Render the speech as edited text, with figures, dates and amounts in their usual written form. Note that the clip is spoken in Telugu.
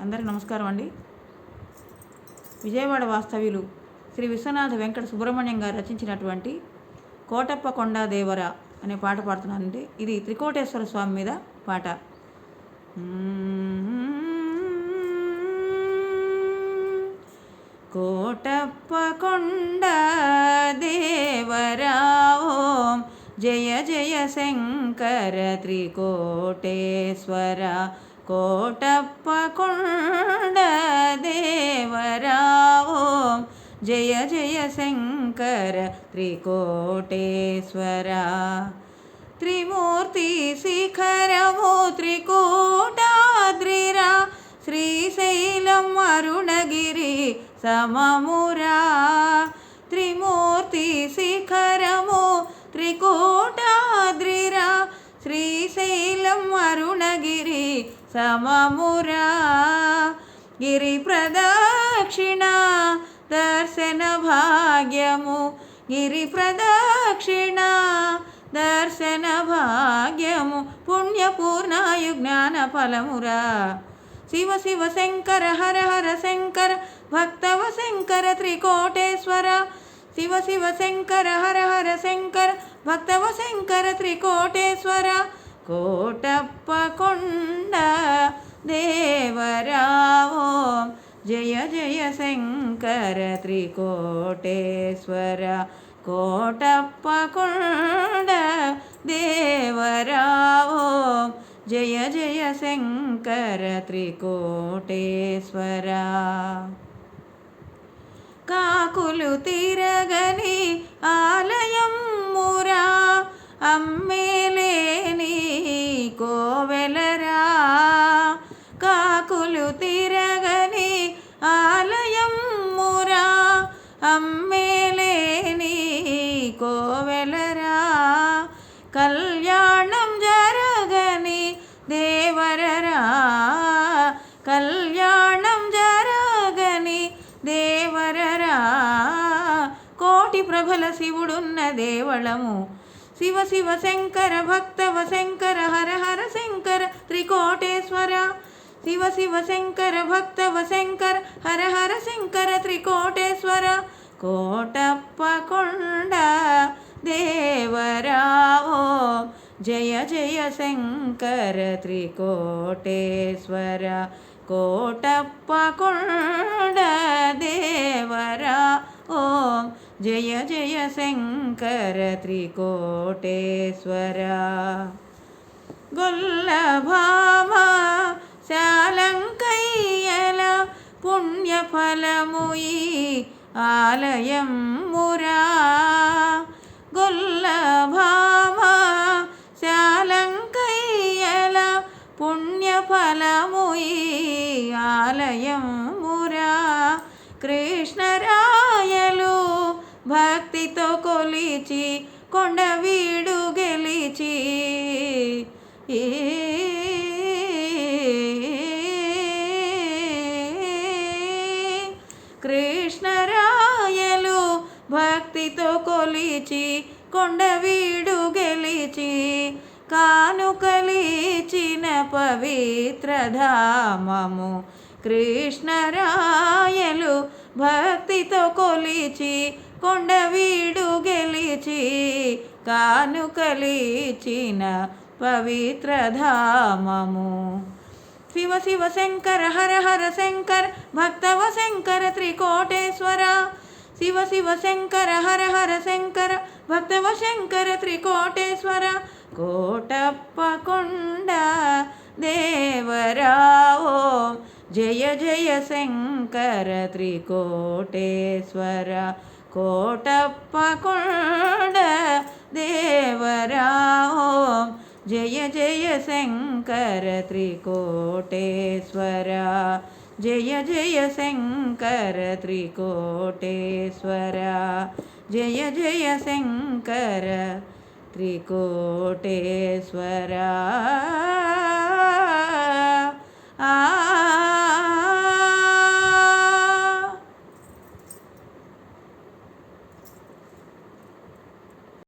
అందరికీ నమస్కారం అండి. విజయవాడ వాస్తవ్యులు శ్రీ విశ్వనాథ వెంకట సుబ్రహ్మణ్యం గారు రచించినటువంటి కోటప్ప కొండ దేవర అనే పాట పాడుతున్నానండి. ఇది త్రికోటేశ్వర స్వామి మీద పాట. కోటప్ప కొండ దేవరా ఓం జయ జయ శంకర త్రికోటేశ్వర. కోటప్ప కొండ దేవరా ఓం జయ జయ శంకర త్రికోటేశ్వర. త్రిమూర్తి శిఖరము త్రికూటాద్రిరా, శ్రీశైలం అరుణగిరి సమమురా. త్రిమూర్తి శిఖరము త్రికూటాద్రిరా, శ్రీశైలం అరుణగిరి సమమురా. గిరి ప్రదక్షిణ దర్శన భాగ్యము, గిరి ప్రదక్షిణ దర్శన భాగ్యము, పుణ్యపూర్ణాయు జ్ఞాన ఫలమురా. శివ శివ శంకర హర హర శంకర భక్తవ శంకర త్రికోటేశ్వర. శివ శివ శంకర హర హర శంకర భక్తవ శంకర త్రికోటేశ్వర. కోటప్ప కొండ దేవరా ఓం జయ జయ శంకర త్రికోటేశ్వర. కోటప్ప కొండ దేవరా ఓం జయ జయ శంకర త్రికోటేశ్వర. కాకులు తిరగని ఆలయం మురా, అమ్మేలేని కోవెలరా. కాకులు తిరగని ఆలయం మురా, అమ్మేలేని కోవెలరా. కళ్యాణం జరగని దేవరరా, కళ్యాణం జరగని దేవరరా. కోటి ప్రభల శివుడున్న దేవళము, శివ శివ శంకర భక్తవ శంకర హర హర శంకర త్రికోటేశ్వర. శివ శివ శంకర భక్తవ శంకర హర హర శంకర త్రికోటేశ్వర. కోటప్ప కొండ దేవరా ఓం జయ జయ శంకర త్రికోటేశ్వర. కోటప్ప కొండ దేవరా ఓం జయ జయ శంకర త్రికోటేశ్వర. గొల్లభామ శాలంకయ్యల పుణ్యఫలము ఈ ఆలయం మురా. గొల్లభామ శాలంకయ్యల పుణ్యఫలము ఈ ఆలయం మురా. కృష్ణరాయలు భక్తితో కొలిచి కొండవీడు గెలిచి, కృష్ణరాయలు భక్తితో కొలిచి కొండవీడు గెలిచి, కానుకలిచిన పవిత్ర ధామము. కృష్ణరాయలు భక్తితో కొలిచి కొండవీడు గెలిచి, కానుకలిచిన పవిత్ర ధామము. శివ శివ శంకర హర హర శంకర భక్తవ శంకర త్రికోటేశ్వర. శివ శివ శంకర హర హర శంకర భక్తవ శంకర త్రికోటేశ్వర. కోటప్ప కొండ దేవరా ఓం జయ జయ శంకర త్రికోటేశ్వర. కోటప్ప కొండ దేవరా ఓం జయ జయ శంకర త్రికోటేశ్వర. జయ జయ శంకర త్రికోటేశ్వర. జయ జయ శంకర త్రికోటేశ్వర.